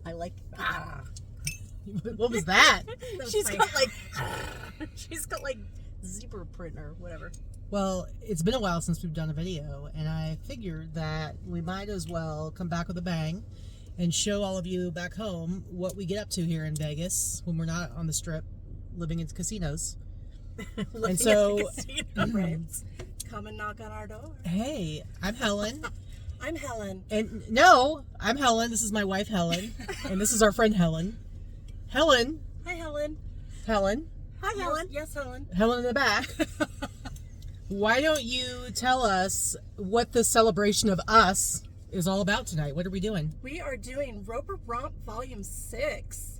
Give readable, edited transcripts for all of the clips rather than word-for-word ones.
I like. What was that? She's got like zebra print or whatever. Well, it's been a while since we've done a video, and I figured that we might as well come back with a bang and show all of you back home what we get up to here in Vegas when we're not on the Strip, living in casinos. And so, Come and knock on our door. Hey, I'm Helen. I'm Helen. And no, I'm Helen. This is my wife, Helen. And this is our friend, Helen. Helen. Hi, Helen. Helen. Hi, Helen. Yes, Helen. Helen in the back. Why don't you tell us what the celebration of us is all about tonight? What are we doing? We are doing Roper Romp Volume 6.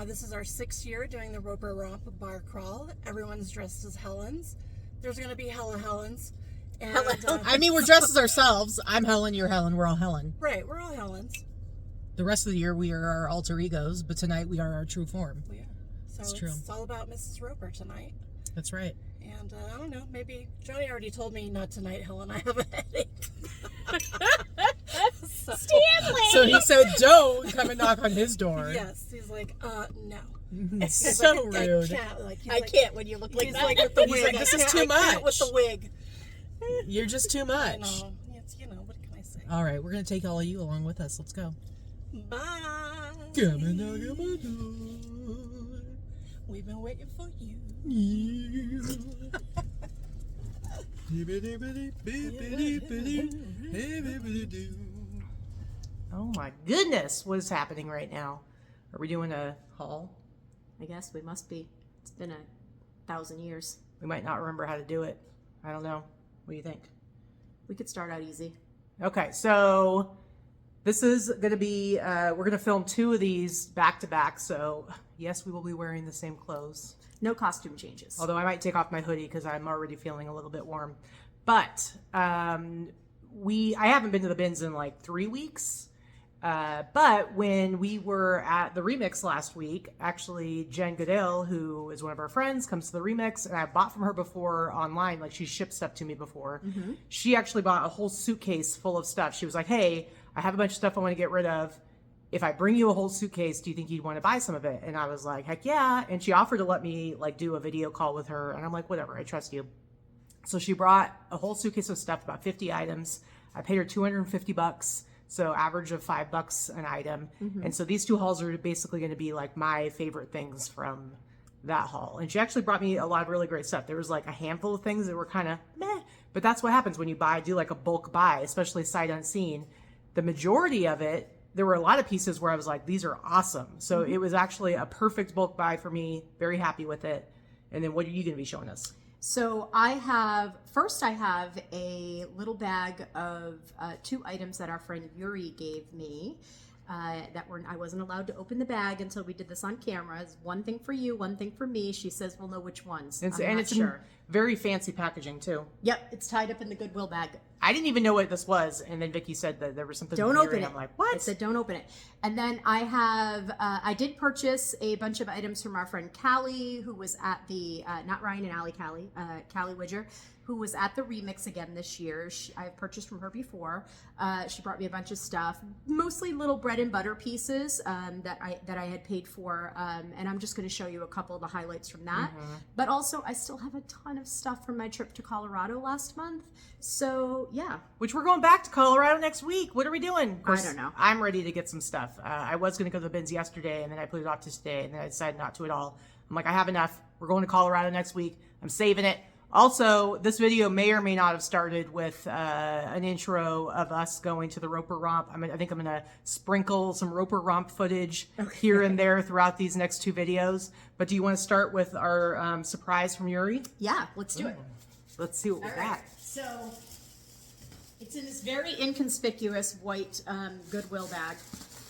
This is our 6th year doing the Roper Romp bar crawl. Everyone's dressed as Helens. There's going to be hella Helens. And, I mean, we're dressed as ourselves. I'm Helen, you're Helen, we're all Helen. Right, we're all Helens. The rest of the year we are our alter egos, but tonight we are our true form. We are. So it's true. It's all about Mrs. Roper tonight. That's right. And I don't know, maybe Johnny already told me not tonight, Helen. I have a headache. Stanley! So he said, don't come and knock on his door. Yes. He's like, no. It's so like, rude. I can't when you look like that. Like with the wig. Like, this is too much. With the wig. You're just too much. No, it's, what can I say? All right, we're going to take all of you along with us. Let's go. Bye. Come and knock on my door. We've been waiting for you. Oh my goodness, what is happening right now? Are we doing a haul? I guess we must be. It's been 1,000 years. We might not remember how to do it. I don't know. What do you think? We could start out easy. Okay, so this is going to be, we're going to film 2 of these back to back. So yes, we will be wearing the same clothes. No costume changes. Although I might take off my hoodie because I'm already feeling a little bit warm. But I haven't been to the bins in like 3 weeks. But when we were at the Remix last week, actually Jen Goodale, who is one of our friends, comes to the Remix, and I bought from her before online. Like, she shipped stuff to me before. Mm-hmm. She actually bought a whole suitcase full of stuff. She was like, hey, I have a bunch of stuff I want to get rid of. If I bring you a whole suitcase, do you think you'd want to buy some of it? And I was like, heck yeah. And she offered to let me like do a video call with her. And I'm like, whatever, I trust you. So she brought a whole suitcase of stuff, about 50 items. I paid her $250. So average of $5 an item. Mm-hmm. And so these 2 hauls are basically going to be like my favorite things from that haul. And she actually brought me a lot of really great stuff. There was like a handful of things that were kind of meh, but that's what happens when you do like a bulk buy, especially sight unseen. The majority of it, there were a lot of pieces where I was like, these are awesome. So It was actually a perfect bulk buy for me. Very happy with it. And then what are you going to be showing us? So I have a little bag of 2 items that our friend Yuri gave me. I wasn't allowed to open the bag until we did this on camera. It's one thing for you, one thing for me. She says we'll know which ones. It's sure. Very fancy packaging too. Yep, it's tied up in the Goodwill bag. I didn't even know what this was, and then Vicky said that there was something. Don't open it. I'm like, what? I said, don't open it. And then I did purchase a bunch of items from our friend Callie, who was at the not Ryan and Allie, Callie Widger, who was at the Remix again this year. I've purchased from her before. She brought me a bunch of stuff, mostly little bread and butter pieces that I had paid for, and I'm just going to show you a couple of the highlights from that. Mm-hmm. But also, I still have a ton of stuff from my trip to Colorado last month. So yeah, which we're going back to Colorado next week. What are we doing? Of course, I don't know. I'm ready to get some stuff. I was going to go to the bins yesterday, and then I put it off to today, and then I decided not to at all. I'm like, I have enough. We're going to Colorado next week. I'm saving it. Also, this video may or may not have started with an intro of us going to the Roper Romp. I think I'm going to sprinkle some Roper Romp footage here and there throughout these next 2 videos. But do you want to start with our surprise from Yuri? Yeah, let's do it. Let's see what we got. So it's in this very inconspicuous white Goodwill bag.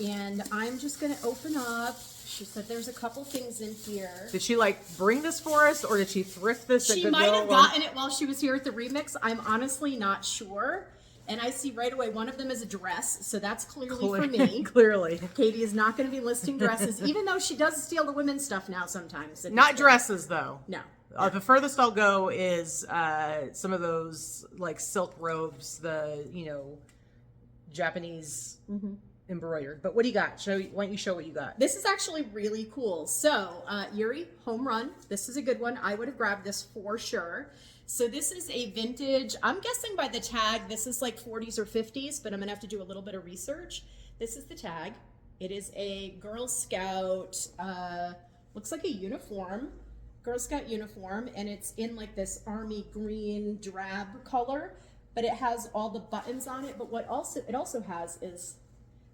And I'm just going to open up. She said there's a couple things in here. Did she bring this for us, or did she thrift this at She Goodwill? might have gotten it while she was here at the Remix. I'm honestly not sure. And I see right away one of them is a dress, so that's clearly for me. Clearly. Katie is not going to be listing dresses, even though she does steal the women's stuff now sometimes. Not dresses, though. No. The furthest I'll go is some of those silk robes, the Japanese embroidered. But what do you got? Why don't you show what you got? This is actually really cool. So, Yuri, home run. This is a good one. I would have grabbed this for sure. So this is a vintage, I'm guessing by the tag, this is like 40s or 50s, but I'm gonna have to do a little bit of research. This is the tag. It is a Girl Scout, looks like a uniform, Girl Scout uniform, and it's in like this army green drab color, but it has all the buttons on it. But what it also has is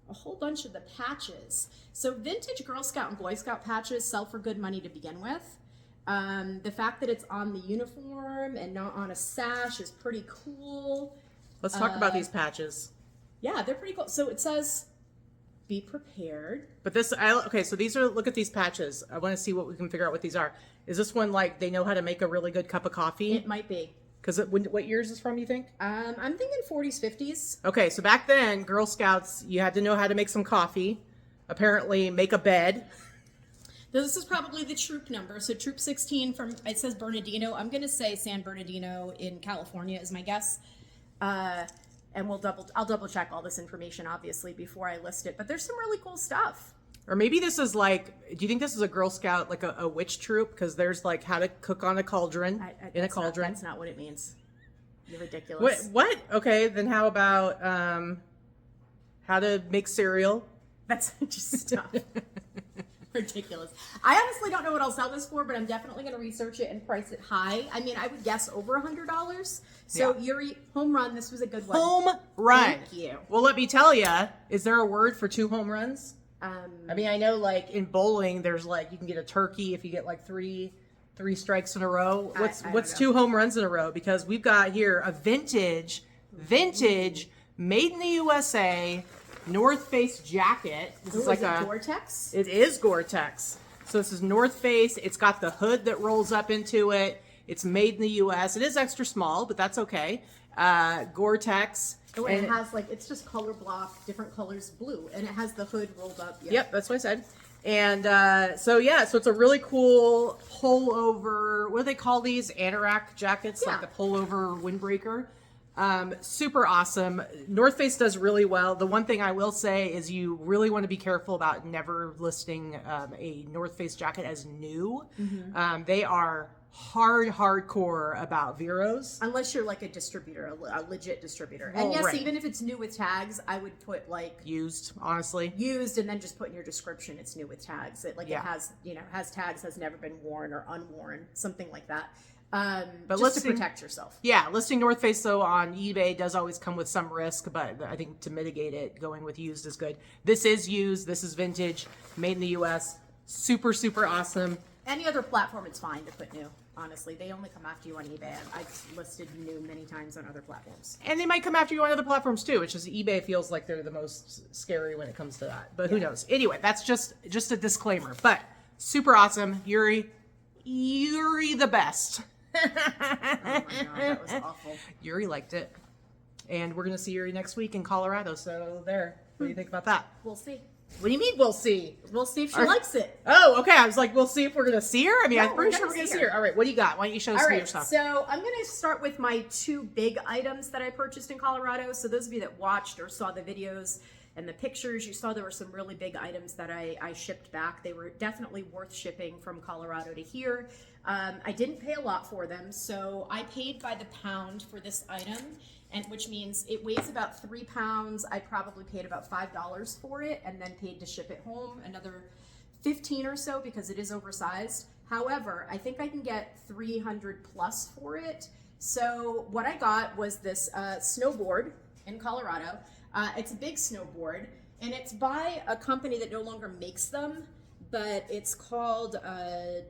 a whole bunch of the patches. So vintage Girl Scout and Boy Scout patches sell for good money to begin with. The fact that it's on the uniform and not on a sash is pretty cool. Let's talk about these patches. Yeah, they're pretty cool. So it says, be prepared. But okay, so these are, look at these patches. I want to see what we can figure out what these are. Is this one like they know how to make a really good cup of coffee? It might be. Because what year is this from, you think? I'm thinking 40s, 50s. Okay, so back then, Girl Scouts, you had to know how to make some coffee. Apparently, make a bed. This is probably the troop number. So troop 16 from, it says Bernardino. I'm going to say San Bernardino in California is my guess. And I'll double check all this information, obviously, before I list it. But there's some really cool stuff. Or maybe this is like, do you think this is a Girl Scout, like a witch troop? Because there's like how to cook on a cauldron, in a cauldron. That's not what it means. You're ridiculous. What? Okay, then how about how to make cereal? That's just stuff. Ridiculous. I honestly don't know what I'll sell this for, but I'm definitely going to research it and price it high. I mean, I would guess over $100. So Yeah. Yuri, home run. This was a good one. Home run. Thank you. Well, let me tell you, is there a word for 2 home runs? I mean, I know like in bowling, there's like, you can get a turkey if you get like three strikes in a row. What's I don't know. 2 home runs in a row? Because we've got here a vintage, made in the USA, North Face jacket. This is like a Gore-Tex. It is Gore-Tex. So this is North Face. It's got the hood that rolls up into it. It's made in the US. It is extra small, but that's okay. Gore-Tex. Oh, and it has like, it's just color block, different colors, blue, and it has the hood rolled up. Yep, that's what I said. And so it's a really cool pullover. What do they call these? Anorak jackets, Yeah. like the pullover windbreaker. Super awesome. North Face does really well. The one thing I will say is you really want to be careful about never listing a North Face jacket as new. Mm-hmm. They are hardcore about Veros. Unless you're like a distributor, a legit distributor. Well, And yes, right. even if it's new with tags, I would put like Used, honestly. used and then just put in your description it's new with tags. It Yeah. it has, has tags, has never been worn or unworn, something like that. But Just listing- to protect yourself. Yeah, listing North Face though on eBay does always come with some risk, but I think to mitigate it, going with used is good. This is used. This is vintage, made in the US. Super awesome. Any other platform, it's fine to put new. Honestly, they only come after you on eBay. I've listed new many times on other platforms. And they might come after you on other platforms too, which is eBay feels like they're the most scary when it comes to that. But who knows? Anyway, that's just a disclaimer. But super awesome. Yuri the best. Oh my god, that was awful. Yuri liked it. And we're going to see Yuri next week in Colorado. So there. What do you think about that? We'll see. What do you mean we'll see? We'll see if she likes it. Oh, okay. I was like, we'll see if we're going to see her. I mean, No, I'm pretty we're sure gonna we're going to see see her. her. All right. What do you got? Why don't you show us All some of your right, stuff? so I'm going to start with my 2 big items that I purchased in Colorado. So those of you that watched or saw the videos and the pictures, you saw there were some really big items that I shipped back. They were definitely worth shipping from Colorado to here. I didn't pay a lot for them, so I paid by the pound for this item, and which means it weighs about 3 pounds. I probably paid about $5 for it, and then paid to ship it home another 15 or so because it is oversized. However, I think I can get 300 plus for it. So what I got was this snowboard in Colorado. It's a big snowboard, and it's by a company that no longer makes them, but it's called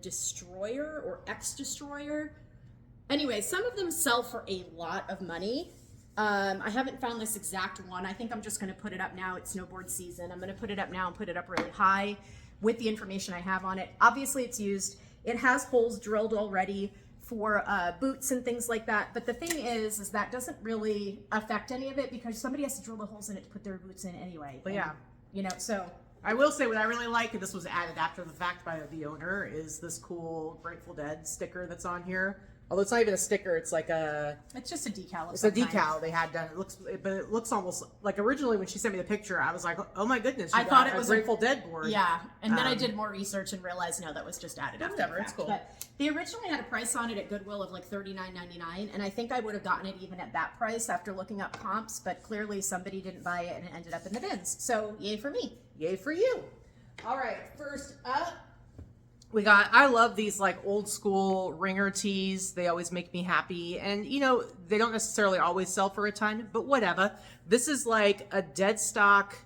Destroyer or X-Destroyer. Anyway, some of them sell for a lot of money. I haven't found this exact one. I think I'm just going to put it up now. It's snowboard season. I'm going to put it up now and put it up really high with the information I have on it. Obviously, it's used. It has holes drilled already for boots and things like that. But the thing is that doesn't really affect any of it because somebody has to drill the holes in it to put their boots in anyway. But yeah. So I will say what I really like, and this was added after the fact by the owner, is this cool Grateful Dead sticker that's on here. Although it's not even a sticker, it's like It's just a decal. It's a decal they had done. But it looks almost like originally when she sent me the picture, I was like, oh my goodness, I thought it was a Grateful Dead board. Yeah, and then I did more research and realized no, that was just added after. Whatever, it's cool. But they originally had a price on it at Goodwill of like $39.99, and I think I would have gotten it even at that price after looking up comps. But clearly somebody didn't buy it and it ended up in the bins. So yay for me. Yay for you. All right, first up. I love these like old school ringer tees. They always make me happy. And you know, they don't necessarily always sell for a ton, but whatever. This is like a dead stock.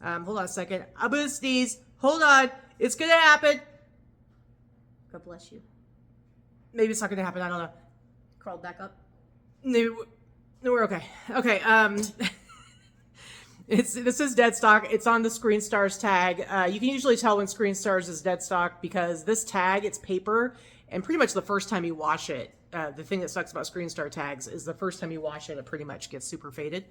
Hold on a second. I'm gonna sneeze. Hold on. It's gonna happen. God bless you. Maybe it's not gonna happen. I don't know. Crawled back up. No, we're okay. Okay. This is dead stock. It's on the Screen Stars tag. You can usually tell when Screen Stars is dead stock because this tag, it's paper, and pretty much the first time you wash it, the thing that sucks about Screen Star tags is the first time you wash it, it pretty much gets super faded.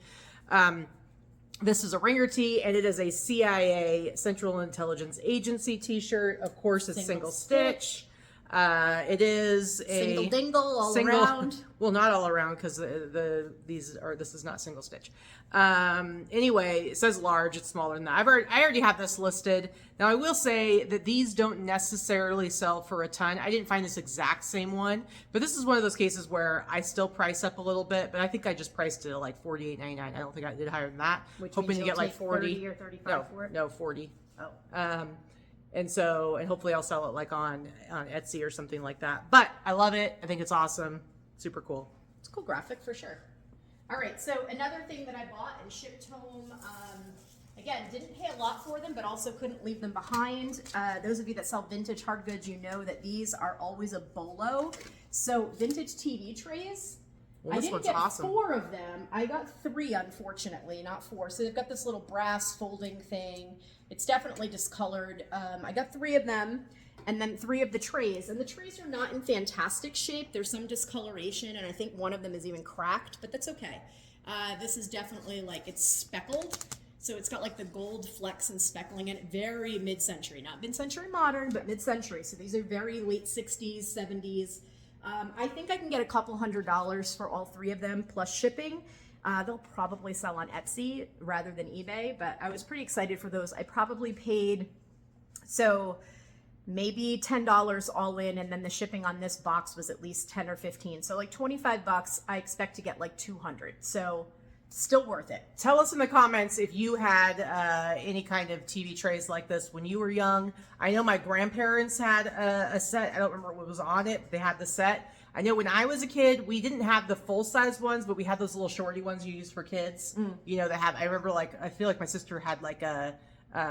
This is a ringer tee, and it is a CIA, Central Intelligence Agency t-shirt. Of course, it's single stitch. It is a single dingle all around. Well, not all around because this is not single stitch. Anyway, it says large. It's smaller than that. I already have this listed. Now I will say that these don't necessarily sell for a ton. I didn't find this exact same one, but this is one of those cases where I still price up a little bit. But I think I just priced it at like $48.99. I don't think I did higher than that. Which hoping to get like 40 30 or 35 for it. No, 40. Oh. And hopefully I'll sell it like on Etsy or something like that. But I love it. I think it's awesome. Super cool. It's a cool graphic for sure. All right, so another thing that I bought and shipped home, again, didn't pay a lot for them, but also couldn't leave them behind. Those of you that sell vintage hard goods, you know that these are always a bolo. So vintage TV trays. Well, this I didn't one's get awesome. 4 of them. I got 3, unfortunately, not 4. So they've got this little brass folding thing. It's definitely discolored. I got 3 of them, and then 3 of the trays. And the trays are not in fantastic shape. There's some discoloration, and I think one of them is even cracked, but that's okay. This is definitely like, it's speckled. So it's got like the gold flecks and speckling in it. Very mid-century, not mid-century modern, but mid-century. So these are very late 60s, 70s. I think I can get a couple $100 for all 3 of them, plus shipping. They'll probably sell on Etsy rather than eBay, but I was pretty excited for those. I probably paid, so maybe $10 all in, and then the shipping on this box was at least 10 or 15. So like 25 bucks, I expect to get like 200. So still worth it. Tell us in the comments if you had any kind of TV trays like this when you were young. I know my grandparents had a set. I don't remember what was on it, but they had the set. I know when I was a kid, we didn't have the full-size ones, but we had those little shorty ones you use for kids. You know, I remember, like, I feel like my sister had, like, a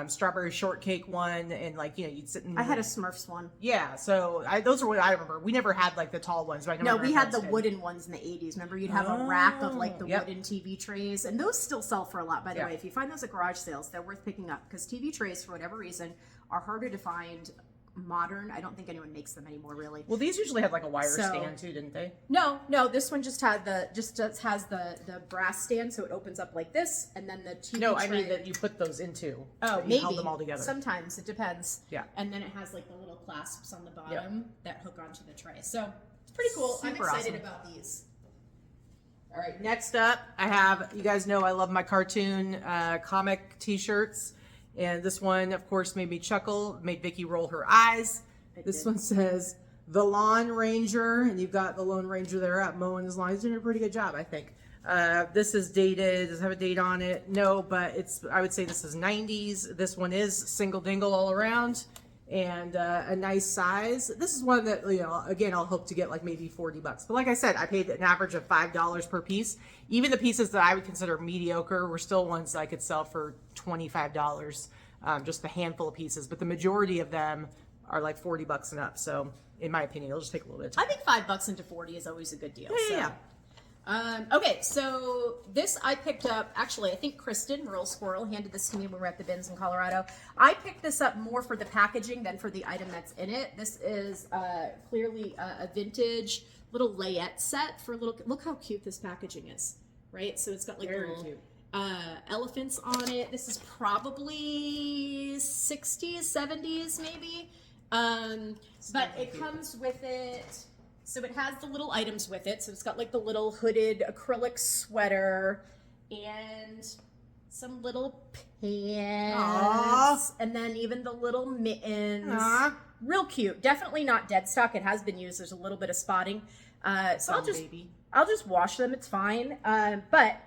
strawberry shortcake one, and, like, you know, you'd sit in... I had a Smurfs one. Yeah, so those are what I remember. We never had, like, the tall ones. But I know no, we had the wooden ones in the 80s. Remember, you'd have a rack of, like, the Yep. wooden TV trays, and those still sell for a lot, by the Yeah. way. If you find those at garage sales, they're worth picking up, because TV trays, for whatever reason, are harder to find modern. I don't think anyone makes them anymore, really. Well, these usually had, like, a wire stand, too, didn't they? No, this one just has the brass stand, so it opens up like this, and then the TV No, tray. I mean that you put those into. Oh, that you maybe. held them all together. Sometimes it depends. Yeah. And then it has like the little clasps on the bottom that hook onto the tray. So it's pretty cool. I'm Super excited awesome. about these. All right, next up, I have, you guys know I love my cartoon comic t-shirts. And this one, of course, made me chuckle, made Vicky roll her eyes. This one says, The Lawn Ranger, and you've got the Lone Ranger there out mowing his lawn. He's doing a pretty good job, I think. This is dated. Does it have a date on it? No, but I would say this is 90s. This one is single dingle all around and a nice size. This is one that, you know, again, I'll hope to get like maybe 40 bucks. But like I said, I paid an average of $5 per piece. Even the pieces that I would consider mediocre were still ones I could sell for $25, just a handful of pieces. But the majority of them are like 40 bucks and up. So in my opinion, it'll just take a little bit of time. I think $5 into 40 is always a good deal. Yeah. Okay, so this I picked up, actually, I think Kristen, Rural Squirrel, handed this to me when we were at the bins in Colorado. I picked this up more for the packaging than for the item that's in it. This is clearly a vintage little layette set for little, look how cute this packaging is, right? So it's got like Very little cute. elephants on it. This is probably 60s, 70s maybe. But it comes with it. So it has the little items with it. So it's got like the little hooded acrylic sweater and some little pants. And then even the little mittens. Aww. Real cute. Definitely not dead stock. It has been used. There's a little bit of spotting. So I'll just wash them. It's fine. But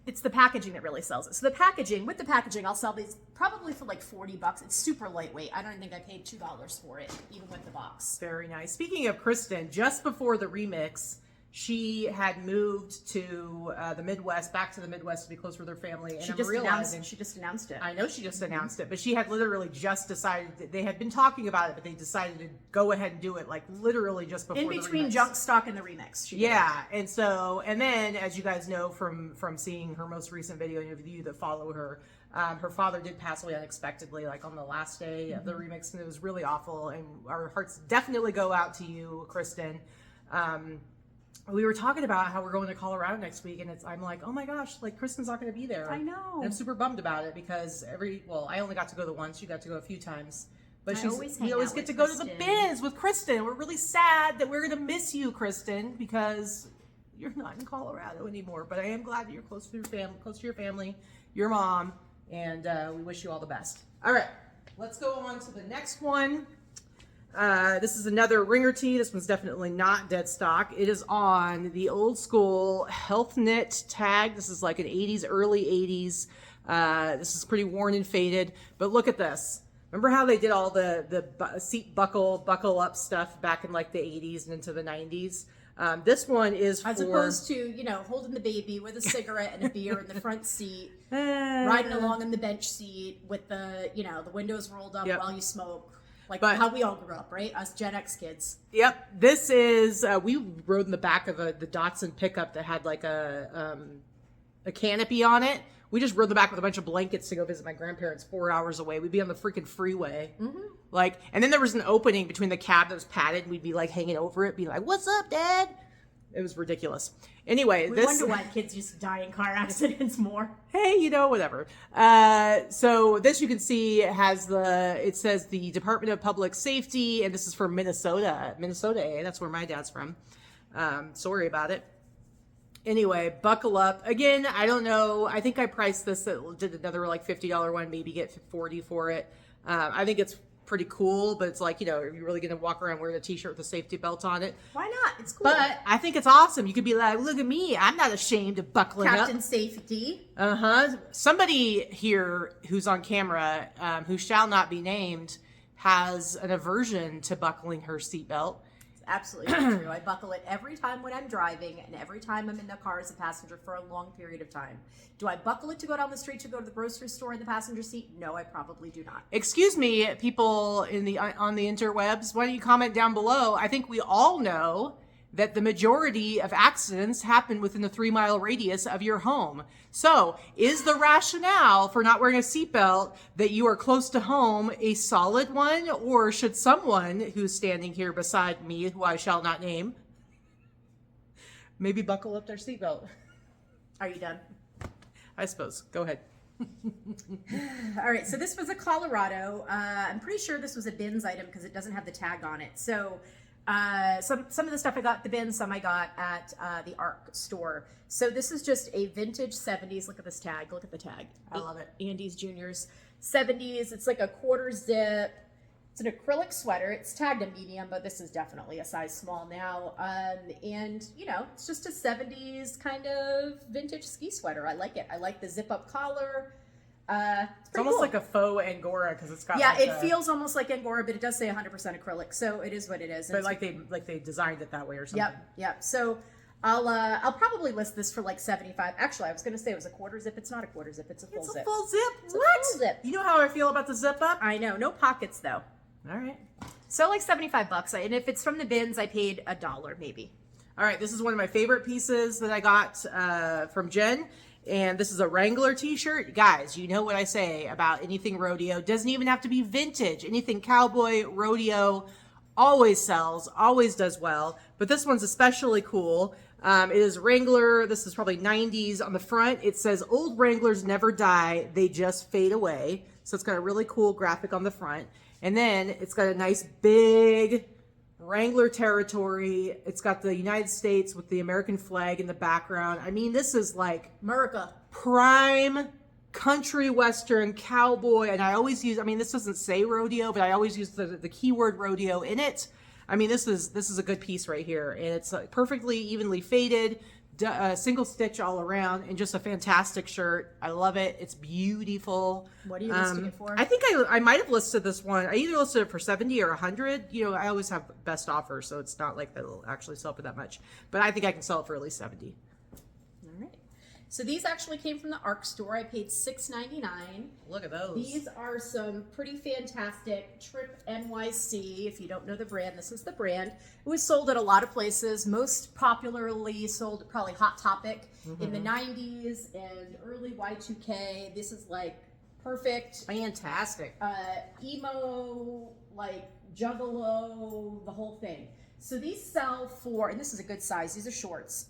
it's the packaging that really sells it. So with the packaging, I'll sell these probably for like $40. It's super lightweight. I don't even think I paid $2 for it, even with the box. Very nice. Speaking of Kristen, just before the remix, she had moved to the Midwest, back to the Midwest to be closer with her family. And She just announced it. I know she just announced it, but she had literally just decided that they had been talking about it, but they decided to go ahead and do it like literally just before In the between remix. junk stock and the remix. Yeah, and then as you guys know from seeing her most recent video, any of you that follow her, her father did pass away unexpectedly, like on the last day of the remix, and it was really awful. And our hearts definitely go out to you, Kristen. We were talking about how we're going to Colorado next week, and I'm like, oh my gosh, like Kristen's not going to be there. I know. And I'm super bummed about it because I only got to go the once. You got to go a few times. But we always get to go to the bins with Kristen. We're really sad that we're going to miss you, Kristen, because you're not in Colorado anymore. But I am glad that you're close to your family, your mom, and we wish you all the best. All right, let's go on to the next one. This is another ringer tee. This one's definitely not dead stock. It is on the old school health knit tag. This is like an 80s, early 80s. This is pretty worn and faded, but look at this. Remember how they did all the seat buckle up stuff back in like the 80s and into the 90s? This one is as opposed to, holding the baby with a cigarette and a beer in the front seat, riding along in the bench seat with the, the windows rolled up while you smoke. Like how we all grew up, right? Us Gen X kids. Yep. This is, we rode in the back of the Datsun pickup that had like a canopy on it. We just rode the back with a bunch of blankets to go visit my grandparents 4 hours away. We'd be on the freaking freeway. Mm-hmm. And then there was an opening between the cab that was padded, and we'd be like hanging over it, being like, what's up, Dad? It was ridiculous. Anyway, we wonder why kids used to die in car accidents more. Hey, whatever. So this you can see it says the Department of Public Safety, and this is from Minnesota. Minnesota, that's where my dad's from. Sorry about it. Anyway, buckle up. Again, I don't know. I think I priced this, did another like $50 one, maybe get $40 for it. I think it's pretty cool, but it's like, are you really going to walk around wearing a t-shirt with a safety belt on it? Why not? It's cool. But I think it's awesome. You could be like, look at me. I'm not ashamed of buckling Captain up. Safety. Somebody here who's on camera, who shall not be named, has an aversion to buckling her seatbelt. Absolutely true. I buckle it every time when I'm driving and every time I'm in the car as a passenger for a long period of time. Do I buckle it to go down the street to go to the grocery store in the passenger seat? No, I probably do not. Excuse me, people on the interwebs, why don't you comment down below? I think we all know that the majority of accidents happen within the 3-mile radius of your home. So, is the rationale for not wearing a seatbelt that you are close to home a solid one, or should someone who's standing here beside me, who I shall not name, maybe buckle up their seatbelt? Are you done? I suppose. Go ahead. All right, so this was a Colorado. I'm pretty sure this was a bins item because it doesn't have the tag on it. So some of the stuff I got at the bin, some I got at the ARC store. So this is just a vintage 70s. Look at this tag. Look at the tag. I love it. Andy's Juniors 70s. It's like a quarter zip. It's an acrylic sweater. It's tagged a medium, but this is definitely a size small now. And it's just a 70s kind of vintage ski sweater. I like it. I like the zip up collar. It's almost cool. Like a faux Angora because it's got. Yeah, it feels almost like Angora, but it does say 100% acrylic, so it is what it is. But they designed it that way or something. Yep. So I'll probably list this for like 75. Actually, I was going to say it was a quarter zip. It's not a quarter zip. It's a full zip. It's a full zip. It's what? A full zip. You know how I feel about the zip up? I know. No pockets though. All right. So like $75, and if it's from the bins, I paid $1 maybe. All right. This is one of my favorite pieces that I got from Jen. And this is a Wrangler t-shirt. Guys, you know what I say about anything rodeo. Doesn't even have to be vintage. Anything cowboy, rodeo, always sells, always does well. But this one's especially cool. It is Wrangler. This is probably 90s. On the front, it says, old Wranglers never die. They just fade away. So it's got a really cool graphic on the front. And then it's got a nice big, Wrangler territory. It's got the United States with the American flag in the background. I mean, this is like America. Prime country western cowboy. And I always use, I mean, this doesn't say rodeo, but I always use the keyword rodeo in it. I mean, this is a good piece right here, and it's perfectly evenly faded, single stitch all around, and just a fantastic shirt. I love it. It's beautiful. What are you listing it for? I think I might have listed this one. I either listed it for 70 or 100. You know, I always have best offer, so it's not like it'll actually sell for that much. But I think I can sell it for at least 70. All right. So these actually came from the ARC store. I paid $6.99. Look at those. These are some pretty fantastic Trip NYC. If you don't know the brand, this is the brand. It was sold at a lot of places, most popularly sold at probably Hot Topic in the 90s and early Y2K. This is like perfect. Fantastic. Emo, like Juggalo, the whole thing. So these sell for, and this is a good size, these are shorts.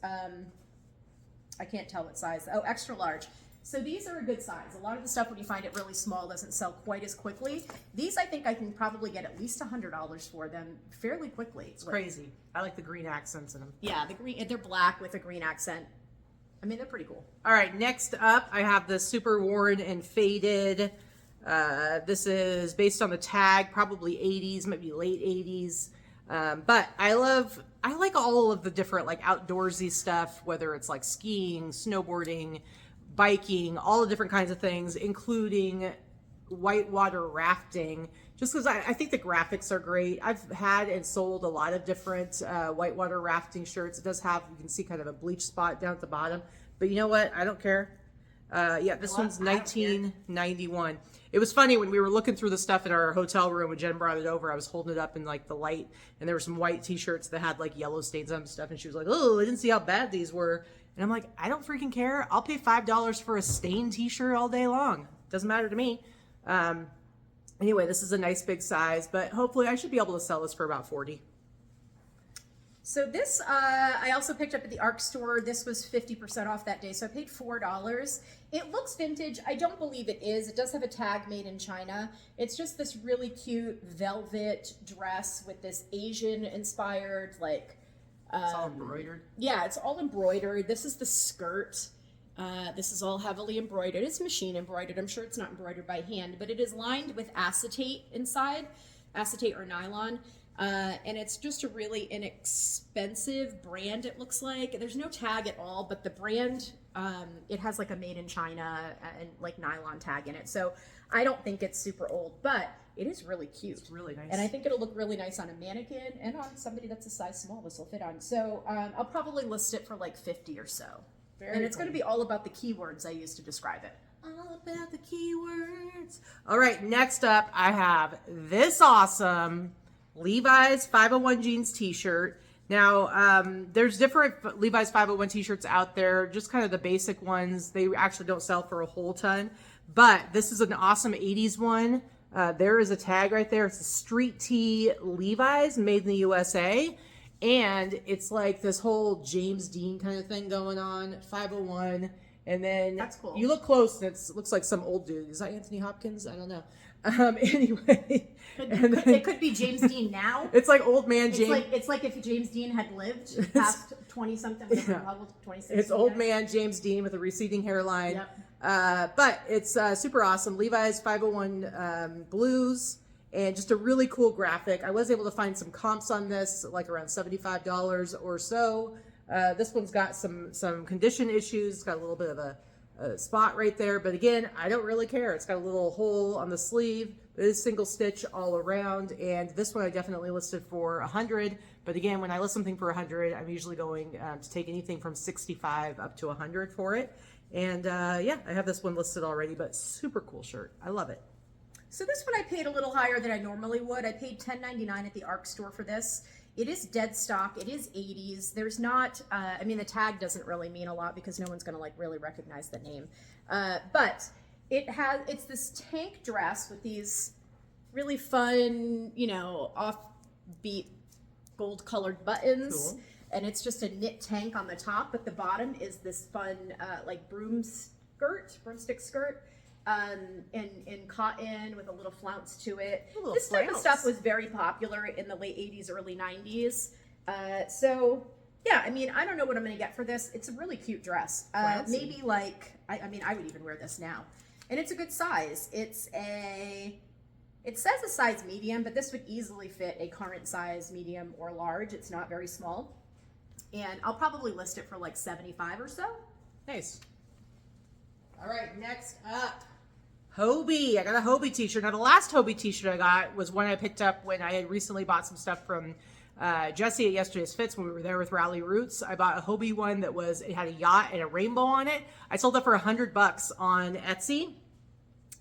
I can't tell what size. Oh, extra large. So these are a good size. A lot of the stuff when you find it really small doesn't sell quite as quickly. These I think I can probably get at least $100 for them fairly quickly. It's crazy. I like the green accents in them. Yeah, the green. They're black with a green accent. I mean, they're pretty cool. All right, next up, I have the super worn and faded. This is based on the tag, probably 80s, maybe late 80s. But I like all of the different like outdoorsy stuff, whether it's like skiing, snowboarding, biking, all the different kinds of things, including whitewater rafting, just because I think the graphics are great. I've had and sold a lot of different whitewater rafting shirts. It does have, you can see kind of a bleach spot down at the bottom, but you know what? I don't care. Yeah, this one's 1991. It was funny when we were looking through the stuff in our hotel room when Jen brought it over. I was holding it up in like the light, and there were some white t-shirts that had like yellow stains on them and stuff. And she was like, "Oh, I didn't see how bad these were." And I'm like, I don't freaking care. I'll pay $5 for a stained t-shirt all day long. Doesn't matter to me. Anyway, this is a nice big size, but hopefully I should be able to sell this for about 40. So this, I also picked up at the ARC store. This was 50% off that day, so I paid $4. It looks vintage. I don't believe it is. It does have a tag made in China. It's just this really cute velvet dress with this Asian-inspired, like... It's all embroidered? Yeah, it's all embroidered. This is the skirt. This is all heavily embroidered. It's machine embroidered. I'm sure it's not embroidered by hand, but it is lined with acetate inside, acetate or nylon. And it's just a really inexpensive brand, it looks like. There's no tag at all, but the brand, it has like a made in China and like nylon tag in it. So I don't think it's super old, but it is really cute. It's really nice. And I think it'll look really nice on a mannequin and on somebody that's a size small. This will fit on. So I'll probably list it for like 50 or so. And it's going to be all about the keywords I use to describe it. All about the keywords. All right, next up, I have this awesome Levi's 501 jeans t-shirt. Now, there's different Levi's 501 t-shirts out there, just kind of the basic ones. They actually don't sell for a whole ton, but this is an awesome 80s one. There is a tag right there. It's a street tee Levi's made in the USA. And it's like this whole James Dean kind of thing going on, 501. And then that's cool. You look close and it looks like some old dude. Is that Anthony Hopkins? I don't know. Anyway. It could be James Dean now. It's like old man James. It's like if James Dean had lived past 20-something, yeah. 26. It's old man James Dean with a receding hairline. Yep. But it's super awesome. Levi's 501 blues. And just a really cool graphic. I was able to find some comps on this, like around $75 or so. This one's got some condition issues. It's got a little bit of a spot right there. But again, I don't really care. It's got a little hole on the sleeve. It is single stitch all around. And this one I definitely listed for 100. But again, when I list something for 100, I'm usually going to take anything from 65 up to 100 for it. And yeah, I have this one listed already, but super cool shirt. I love it. So this one I paid a little higher than I normally would. I paid $10.99 at the ARC store for this. It is dead stock. It is 80s. There's not, I mean, the tag doesn't really mean a lot because no one's going to like really recognize the name. But it's this tank dress with these really fun, you know, offbeat gold colored buttons. Cool. And it's just a knit tank on the top, but the bottom is this fun, like broomstick skirt. in cotton with a little flounce to it. A little This type of flounce. stuff was very popular in the late 80s, early 90s. So yeah, I mean, I don't know what I'm going to get for this. It's a really cute dress. Flouncy. Maybe like, I mean, I would even wear this now. And it's a good size. It says a size medium, but this would easily fit a current size medium or large. It's not very small. And I'll probably list it for like 75 or so. Nice. All right, next up, Hobie. I got a Hobie t-shirt. Now, the last Hobie t-shirt I got was one I picked up when I had recently bought some stuff from Jesse at Yesterday's Fits when we were there with Rally Roots. I bought a Hobie one that it had a yacht and a rainbow on it. I sold it for $100 on Etsy.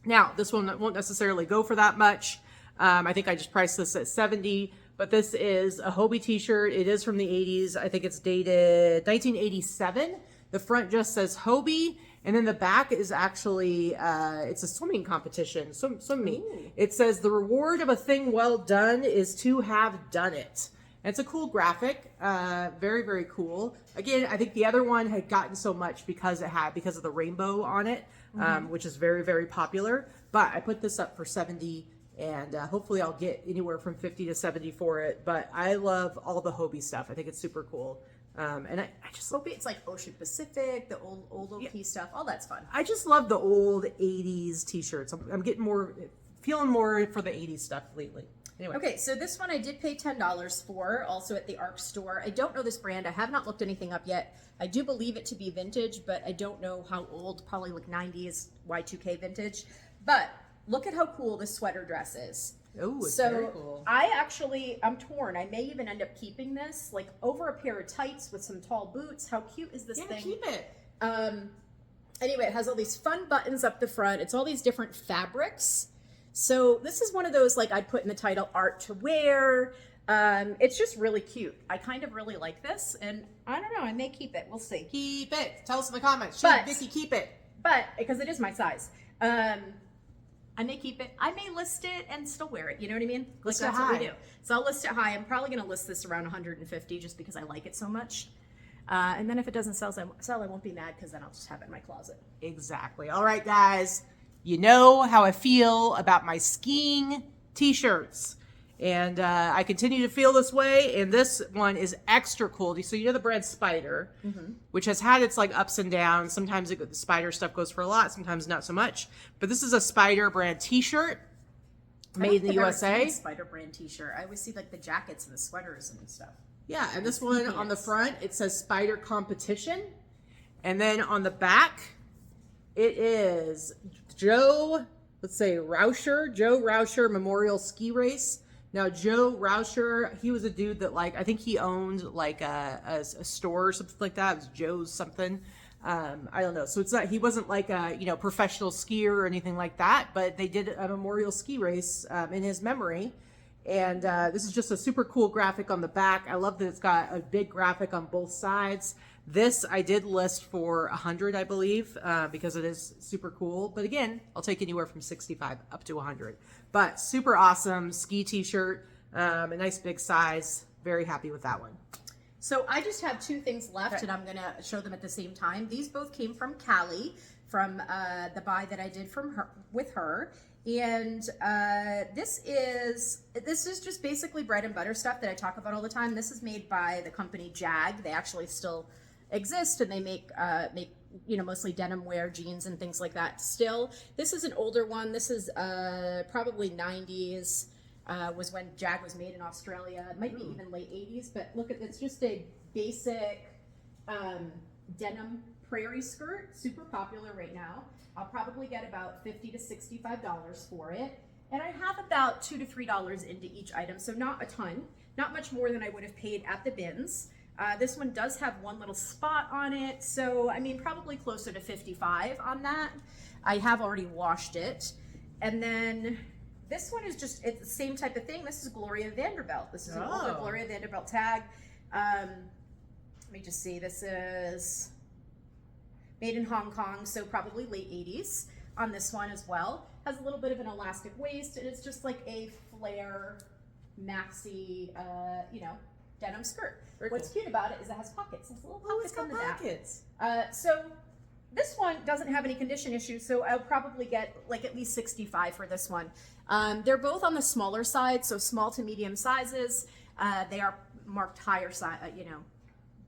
Now, this one won't necessarily go for that much. I think I just priced this at $70, but this is a Hobie t-shirt. It is from the 80s. I think it's dated 1987. The front just says Hobie, and then the back is actually, it's a swimming competition, swim meet. Ooh. It says, the reward of a thing well done is to have done it. And it's a cool graphic, very, very cool. Again, I think the other one had gotten so much because of the rainbow on it, which is very, very popular. But I put this up for $70, and hopefully I'll get anywhere from $50 to $70 for it. But I love all the Hobie stuff. I think it's super cool. And I just Hobie, it's like Ocean Pacific, the old OP stuff. All that's fun. I just love the old 80s t-shirts. I'm getting feeling more for the 80s stuff lately. Anyway. Okay, so this one I did pay $10 for, also at the ARC store. I don't know this brand. I have not looked anything up yet. I do believe it to be vintage, but I don't know how old. Probably like 90s Y2K vintage. But look at how cool this sweater dress is. Oh, it's so very cool. I'm torn. I may even end up keeping this, like over a pair of tights with some tall boots. How cute is this thing? Keep it. Anyway, it has all these fun buttons up the front. It's all these different fabrics. So this is one of those, like I'd put in the title, art to wear. It's just really cute. I kind of really like this, and I don't know, I may keep it. We'll see. Keep it. Tell us in the comments. But- Vicky, keep it. But, because it is my size, I may keep it. I may list it and still wear it. You know what I mean? List Like, it that's what we high. do. So I'll list it high. I'm probably going to list this around 150 just because I like it so much. And then if it doesn't sell, I won't be mad because then I'll just have it in my closet. Exactly. All right, guys. You know how I feel about my skiing t-shirts. And I continue to feel this way. And this one is extra cool. So you know the brand Spider, which has had its like ups and downs. Sometimes the Spider stuff goes for a lot. Sometimes not so much. But this is a Spider brand t-shirt made in the USA. Spider brand t-shirt. I always see like the jackets and the sweaters and stuff. Yeah, and this one on the front, it says Spider Competition. And then on the back, it is Joe Rauscher Memorial Ski Race. Now, Joe Rauscher, he was a dude that, like, I think he owned, like, a store or something like that. It was Joe's something. I don't know. So he wasn't like a, professional skier or anything like that, but they did a memorial ski race in his memory. And this is just a super cool graphic on the back. I love that it's got a big graphic on both sides. This I did list for $100, I believe, because it is super cool. But again, I'll take anywhere from $65 up to $100. But super awesome ski t-shirt, a nice big size. Very happy with that one. So I just have two things left, and I'm going to show them at the same time. These both came from Callie, from the buy that I did with her. And this is just basically bread and butter stuff that I talk about all the time. This is made by the company Jag. They actually still exist, and they make mostly denim wear, jeans and things like that still. This is an older one. This is probably 90s, was when Jag was made in Australia. It might be even late 80s, but look at, it's just a basic denim prairie skirt, super popular right now. I'll probably get about $50 to $65 for it. And I have about $2 to $3 into each item, so not a ton, not much more than I would have paid at the bins. This one does have one little spot on it, so I mean probably closer to $55 on that. I have already washed it. And then this one is just, it's the same type of thing. This is Gloria Vanderbilt. This is an older Gloria Vanderbilt tag. Let me just see, this is made in Hong Kong, so probably late 80s on this one as well. Has a little bit of an elastic waist, and it's just like a flare maxi, denim skirt. Very What's cool. cute about it is it has pockets. There's little pockets It's got on the back. pockets. So This one doesn't have any condition issues, so I'll probably get like at least 65 for this one. They're both on the smaller side, so small to medium sizes. They are marked higher size,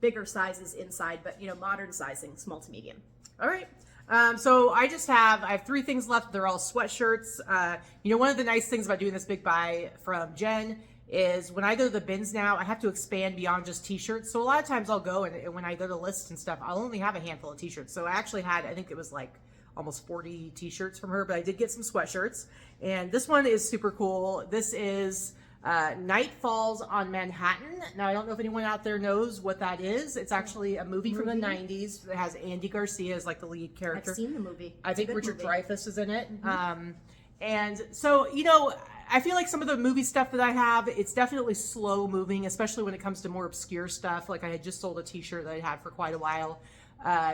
bigger sizes inside, but modern sizing, small to medium. All right. So I have 3 things left. They're all sweatshirts. One of the nice things about doing this big buy from Jen is when I go to the bins now, I have to expand beyond just t-shirts. So a lot of times I'll go and when I go to lists and stuff, I'll only have a handful of t-shirts. So I actually had, I think it was like almost 40 t-shirts from her, but I did get some sweatshirts. And this one is super cool. This is Night Falls on Manhattan. Now, I don't know if anyone out there knows what that is. It's actually a movie from the 90s. It has Andy Garcia as like the lead character. I've seen the movie. I think Richard Dreyfuss is in it. Mm-hmm. And so, I feel like some of the movie stuff that I have, it's definitely slow moving, especially when it comes to more obscure stuff. Like I had just sold a t-shirt that I had for quite a while.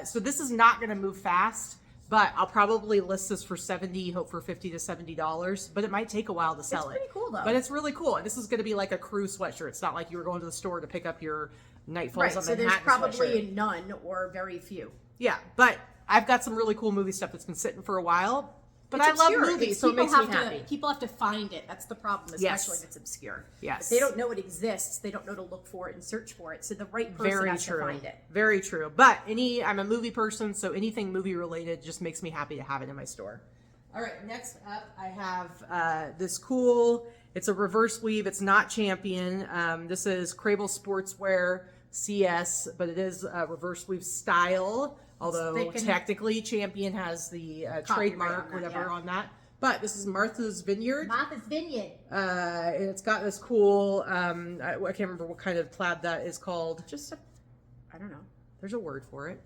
So this is not going to move fast, but I'll probably list this for $70, hope for $50 to $70, but it might take a while to sell it. It's pretty cool though. But it's really cool. And this is going to be like a crew sweatshirt. It's not like you were going to the store to pick up your Night Falls on so Manhattan there's probably sweatshirt. none or very few. Yeah, but I've got some really cool movie stuff that's been sitting for a while. But I love movies, so it makes me happy. People have to find it. That's the problem, especially if it's obscure. Yes. If they don't know it exists, they don't know to look for it and search for it. So the right person has to find it. Very true. But I'm a movie person, so anything movie related just makes me happy to have it in my store. All right, next up I have this cool, it's a reverse weave. It's not Champion. This is Crable Sportswear CS, but it is a reverse weave style. Although technically Champion has the trademark, whatever on that. But this is Martha's Vineyard. Martha's Vineyard. And it's got this cool, I can't remember what kind of plaid that is called. I don't know. There's a word for it.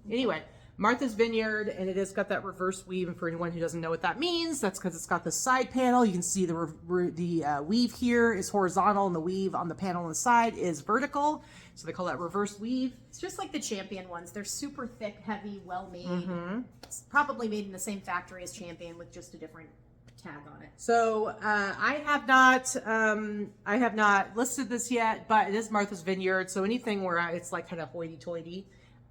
Anyway, Martha's Vineyard, and it has got that reverse weave. And for anyone who doesn't know what that means, that's because it's got the side panel. You can see the weave here is horizontal, and the weave on the panel on the side is vertical. So they call that reverse weave. It's just like the Champion ones. They're super thick, heavy, well made. Mm-hmm. It's probably made in the same factory as Champion with just a different tag on it. So I have not listed this yet, but it is Martha's Vineyard. So anything where it's like kind of hoity-toity,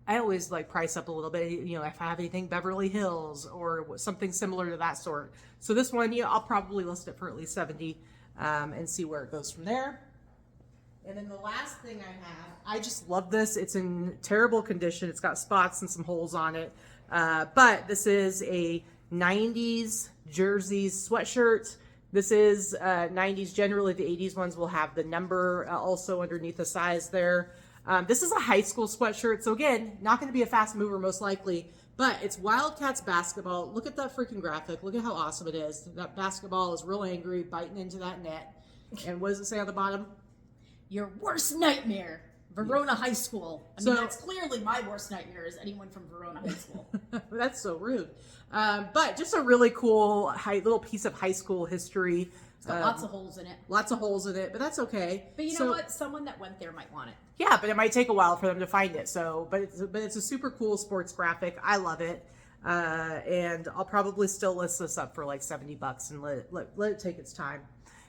I always like price up a little bit. If I have anything Beverly Hills or something similar to that sort. So this one, I'll probably list it for at least $70 and see where it goes from there. And then the last thing I just love this. It's in terrible condition. It's got spots and some holes on it. But this is a 90s jerseys sweatshirt. This is 90s. Generally, the 80s ones will have the number also underneath the size there. This is a high school sweatshirt. So again, not going to be a fast mover most likely, but it's Wildcats basketball. Look at that freaking graphic. Look at how awesome it is. That basketball is real angry, biting into that net. And what does it say on the bottom? Your worst nightmare, Verona High School. I mean, that's clearly my worst nightmare is anyone from Verona High School. That's so rude. But just a really cool little piece of high school history. It's got lots of holes in it. Lots of holes in it, but that's okay. But you know what? Someone that went there might want it. Yeah, but it might take a while for them to find it. But it's a super cool sports graphic. I love it. And I'll probably still list this up for like $70 and let it take its time.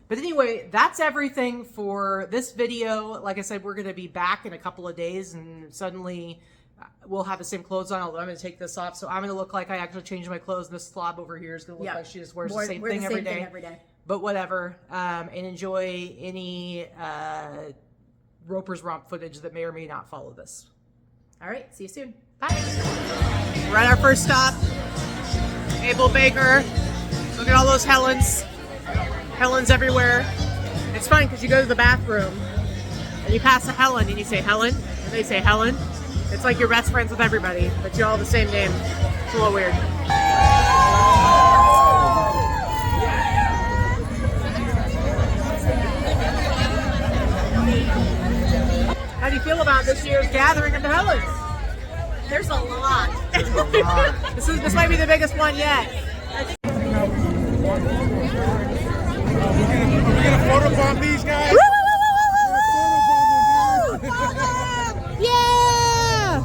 But anyway, that's everything for this video. Like I said, we're going to be back in a couple of days and suddenly we'll have the same clothes on, although I'm going to take this off. So I'm going to look like I actually changed my clothes. And this slob over here is going to look like she just wears the same thing every day. But whatever. And enjoy any Roper's Romp footage that may or may not follow this. All right. See you soon. Bye. We're at our first stop. Abel Baker. Look at all those Helens. Helens everywhere. It's fun because you go to the bathroom and you pass a Helen and you say Helen and they say Helen. It's like you're best friends with everybody, but you all have the same name. It's a little weird. How do you feel about this year's gathering of the Helens? There's a lot. This might be the biggest one yet. We're gonna photobomb these guys. Yeah!